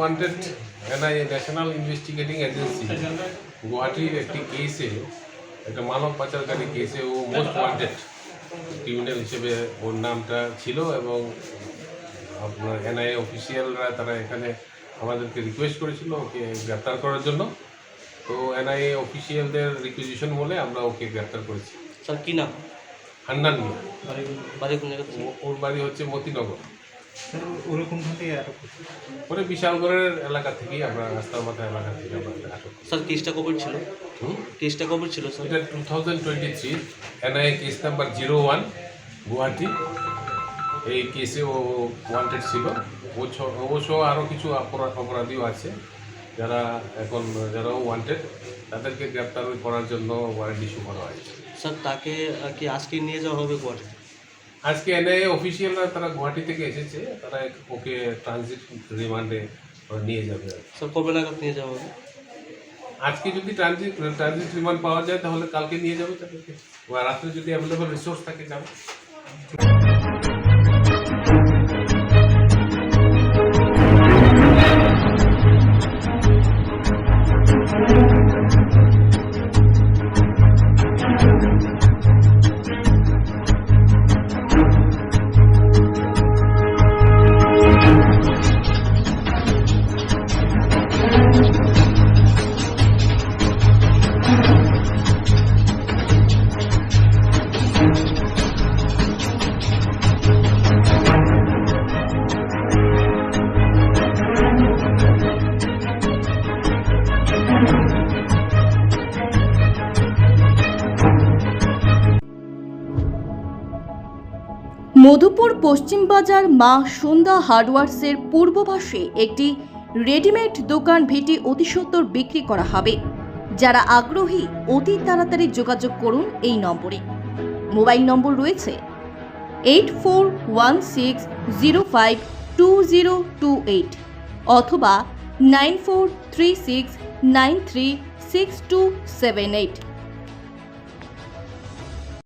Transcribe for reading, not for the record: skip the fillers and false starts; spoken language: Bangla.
Wanted NIA national investigating agency গুয়াহাটির একটি কেসে, একটা মানব পাচারকারী কেসে ও মোস্ট ওয়ান্টেড ক্রিমিনাল হিসেবে ওর নামটা ছিল। এবং আপনার এনআইএ অফিসিয়ালরা তারা এখানে আমাদেরকে রিকোয়েস্ট করেছিল ওকে গ্রেপ্তার করার জন্য। তো এনআইএ অফিসিয়ালদের রিকুইজিশন বলে আমরা ওকে গ্রেপ্তার করেছি। স্যার কী নাম? হান্নান মিয়া। বাড়ি কোন জায়গাতে? ওর বাড়ি হচ্ছে মতিনগর। ওরকম থেকে আটক করছে? পরে বিশালগড়ের এলাকা থেকেই আমরা, রাস্তার মাথা এলাকা থেকে আমরা আটক করি। স্যার কেসটা কবে ছিল? কেসটা কবে ছিল স্যার? এটা 2023 এনআইএ কেস নাম্বার 01 গুয়াহাটি। এই কেসে ও ওয়ান্টেড ছিল। অবশ্য আরও কিছু অপরাধীও আছে যারাও ওয়ান্টেড, তাদেরকে গ্রেপ্তার করার জন্য ওয়ারেন্ট ইস্যু করা হয়েছে। স্যার তাকে কি আজকে নিয়ে যাওয়া হবে গুয়াহাটি? আজকে এনআইএ অফিসিয়ালরা তারা গুয়াহাটি থেকে এসেছে, তারা ওকে ট্রানজিট রিমান্ডে নিয়ে যাবে। স্যার কবে নাগাদ নিয়ে যাওয়া হবে? আজকে যদি ট্রানজিট রিমান্ড পাওয়া যায় তাহলে কালকে নিয়ে যাবে তাদেরকে, রাত্রে যদি অ্যাভেলেবল রিসোর্স থাকে যাবে। মধুপুর পশ্চিম বাজার মা সন্ধ্যা হার্ডওয়ার্সের পূর্ব পাশে একটি রেডিমেড দোকান ভিটি অতি সত্বর বিক্রি করা হবে। যারা আগ্রহী অতি তাড়াতাড়ি যোগাযোগ করুন এই নম্বরে। মোবাইল নম্বর রয়েছে 8416052028 অথবা 9436936278।